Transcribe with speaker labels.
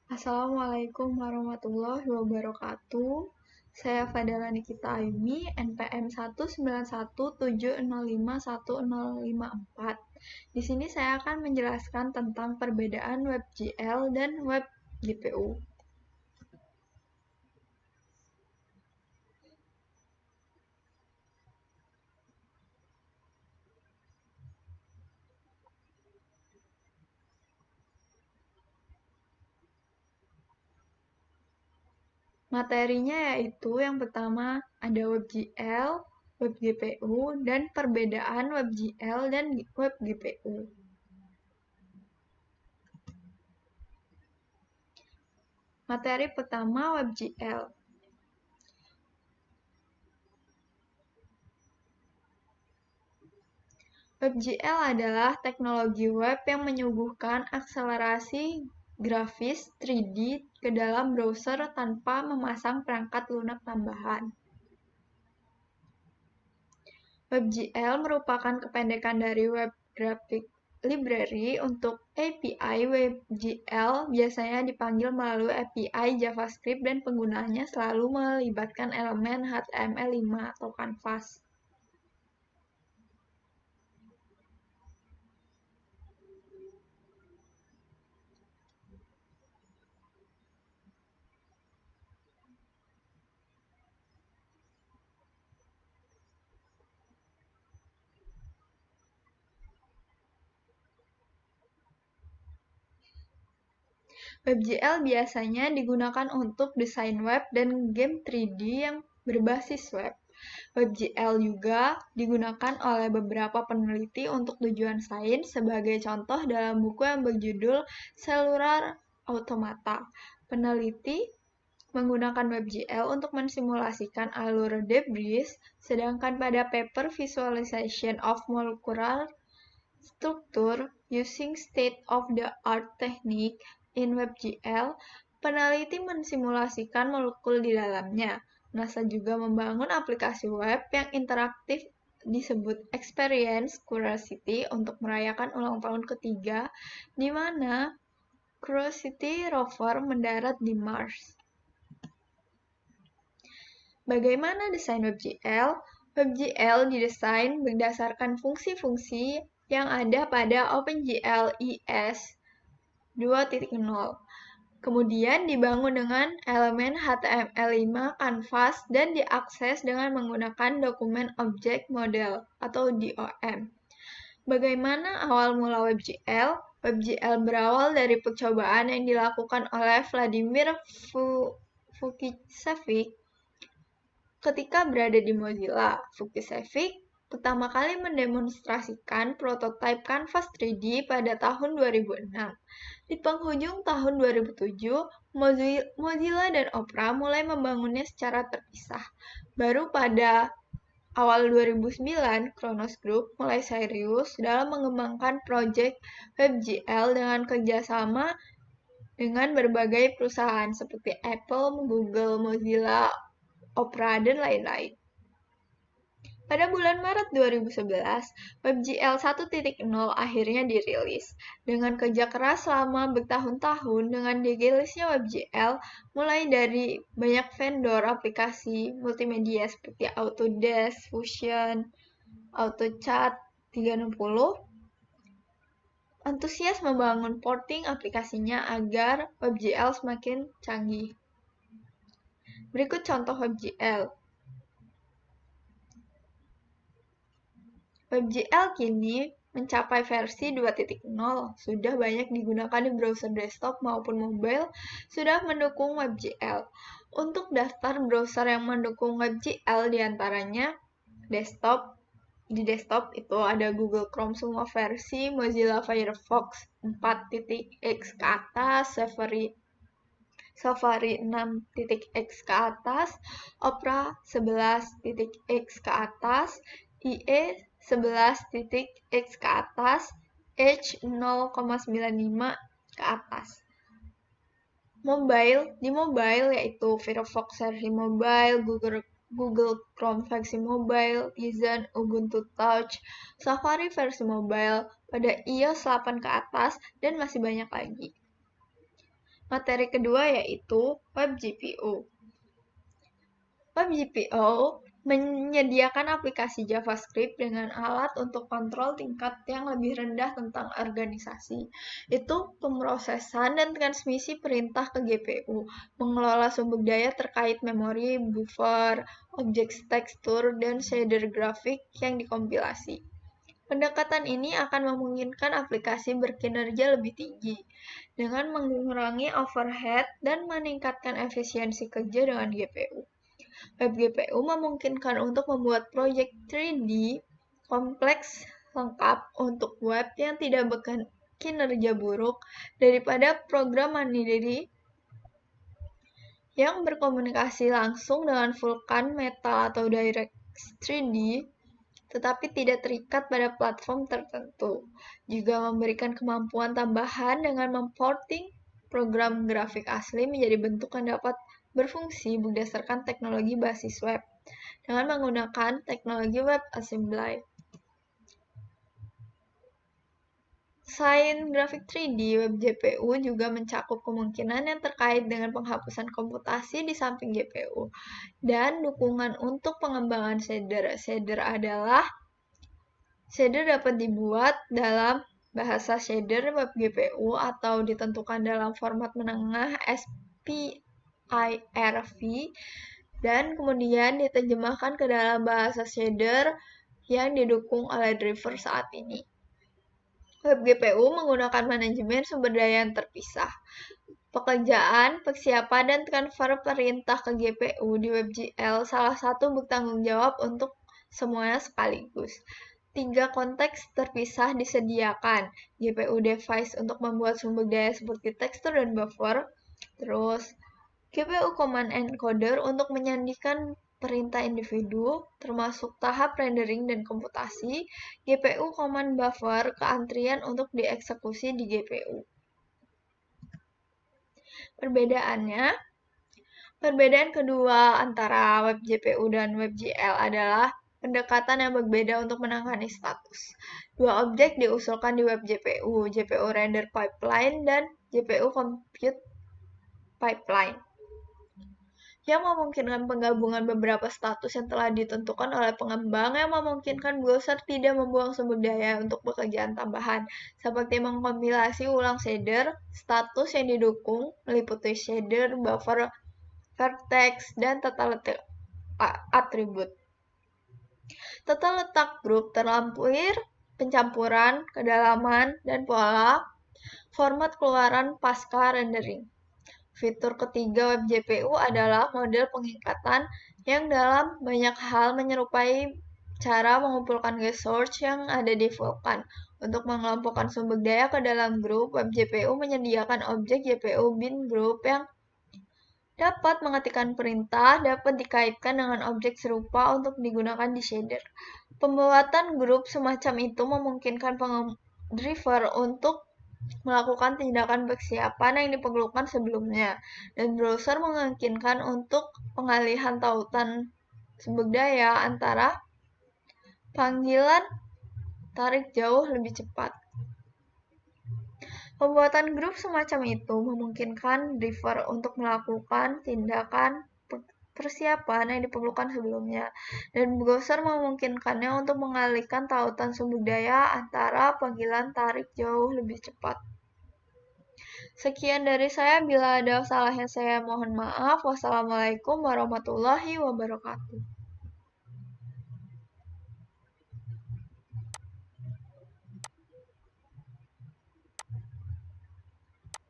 Speaker 1: Assalamualaikum warahmatullahi wabarakatuh. Saya Fadela Nikita Ayumi, NPM 191705104. Di sini saya akan menjelaskan tentang perbedaan WebGL dan WebGPU. Materinya yaitu yang pertama ada WebGL, WebGPU, dan perbedaan WebGL dan WebGPU. Materi pertama WebGL. WebGL adalah teknologi web yang menyuguhkan akselerasi grafis 3D ke dalam browser tanpa memasang perangkat lunak tambahan. WebGL merupakan kependekan dari Web Graphic Library. Untuk API WebGL biasanya dipanggil melalui API JavaScript dan penggunaannya selalu melibatkan elemen HTML5 atau Canvas. WebGL biasanya digunakan untuk desain web dan game 3D yang berbasis web. WebGL juga digunakan oleh beberapa peneliti untuk tujuan sains, sebagai contoh dalam buku yang berjudul Cellular Automata. Peneliti menggunakan WebGL untuk mensimulasikan alur debris, sedangkan pada paper Visualization of Molecular Structure Using State-of-the-Art Technique in WebGL, peneliti mensimulasikan molekul di dalamnya. NASA juga membangun aplikasi web yang interaktif disebut Experience Curiosity untuk merayakan ulang tahun ketiga, di mana Curiosity rover mendarat di Mars. Bagaimana desain WebGL? WebGL didesain berdasarkan fungsi-fungsi yang ada pada OpenGL ES 2.0. Kemudian dibangun dengan elemen HTML5 Canvas dan diakses dengan menggunakan dokumen Object Model atau DOM. Bagaimana awal mula WebGL? WebGL berawal dari percobaan yang dilakukan oleh Vladimir Vukicevic ketika berada di Mozilla. Vukicevic pertama kali mendemonstrasikan prototipe Canvas 3D pada tahun 2006. Di penghujung tahun 2007, Mozilla dan Opera mulai membangunnya secara terpisah. Baru pada awal 2009, Kronos Group mulai serius dalam mengembangkan proyek WebGL dengan kerjasama dengan berbagai perusahaan seperti Apple, Google, Mozilla, Opera, dan lain-lain. Pada bulan Maret 2011, WebGL 1.0 akhirnya dirilis. Dengan kerja keras selama bertahun-tahun dengan dirilisnya WebGL, mulai dari banyak vendor aplikasi multimedia seperti Autodesk, Fusion, AutoCAD 360, antusias membangun porting aplikasinya agar WebGL semakin canggih. Berikut contoh WebGL. WebGL kini mencapai versi 2.0, sudah banyak digunakan di browser desktop maupun mobile, sudah mendukung WebGL. Untuk daftar browser yang mendukung WebGL diantaranya di desktop itu ada Google Chrome semua versi, Mozilla Firefox 4.x ke atas, Safari 6.x ke atas, Opera 11.x ke atas, IE 11.x ke atas, Edge 0,95 ke atas. Di mobile yaitu Firefox versi mobile, Google Chrome versi mobile, Tizen, Ubuntu Touch, Safari versi mobile, pada iOS 8 ke atas, dan masih banyak lagi. Materi kedua yaitu WebGPU. WebGPU menyediakan aplikasi JavaScript dengan alat untuk kontrol tingkat yang lebih rendah tentang organisasi. Itu pemrosesan dan transmisi perintah ke GPU, mengelola sumber daya terkait memori, buffer, objek tekstur, dan shader grafik yang dikompilasi. Pendekatan ini akan memungkinkan aplikasi berkinerja lebih tinggi dengan mengurangi overhead dan meningkatkan efisiensi kerja dengan GPU. WebGPU memungkinkan untuk membuat proyek 3D kompleks lengkap untuk web yang tidak berkinerja buruk daripada program mandiri yang berkomunikasi langsung dengan Vulkan, Metal, atau DirectX 3D, tetapi tidak terikat pada platform tertentu. Juga memberikan kemampuan tambahan dengan memporting program grafik asli menjadi bentuk yang dapat berfungsi berdasarkan teknologi basis web dengan menggunakan teknologi WebAssembly. Selain grafik 3D, WebGPU juga mencakup kemungkinan yang terkait dengan penghapusan komputasi di samping GPU dan dukungan untuk pengembangan shader. Shader dapat dibuat dalam bahasa shader WebGPU atau ditentukan dalam format menengah SPIRV dan kemudian diterjemahkan ke dalam bahasa shader yang didukung oleh driver saat ini. WebGPU menggunakan manajemen sumber daya yang terpisah. Pekerjaan, persiapan, dan transfer perintah ke GPU di WebGL salah satu bertanggung jawab untuk semuanya sekaligus. 3 konteks terpisah disediakan. GPU device untuk membuat sumber daya seperti tekstur dan buffer. Terus, GPU command encoder untuk menyandikan perintah individu, termasuk tahap rendering dan komputasi. GPU command buffer ke antrian untuk dieksekusi di GPU. Perbedaan kedua antara WebGPU dan WebGL adalah pendekatan yang berbeda untuk menangani status. Dua objek diusulkan di WebGPU, GPU Render Pipeline dan GPU Compute Pipeline, yang memungkinkan penggabungan beberapa status yang telah ditentukan oleh pengembang yang memungkinkan browser tidak membuang sumber daya untuk pekerjaan tambahan, seperti mengkompilasi ulang shader. Status yang didukung meliputi shader, buffer, vertex, dan tata letak atribut. Tata letak grup terlampir, pencampuran, kedalaman, dan pola, format keluaran pasca rendering. Fitur ketiga WebGPU adalah model pengikatan yang dalam banyak hal menyerupai cara mengumpulkan resource yang ada di Vulkan. Untuk mengelompokkan sumber daya ke dalam grup, WebGPU menyediakan objek GPU bin group yang dapat mengetikkan perintah, dapat dikaitkan dengan objek serupa untuk digunakan di shader. Pembuatan grup semacam itu memungkinkan driver untuk melakukan tindakan persiapan yang diperlukan sebelumnya, dan browser memungkinkan untuk pengalihan tautan sumber daya antara panggilan tarik jauh lebih cepat. Pembuatan grup semacam itu memungkinkan driver untuk melakukan tindakan persiapan yang diperlukan sebelumnya, dan browser memungkinkannya untuk mengalihkan tautan sumber daya antara panggilan tarik jauh lebih cepat. Sekian dari saya, bila ada salahnya saya mohon maaf. Wassalamualaikum warahmatullahi wabarakatuh.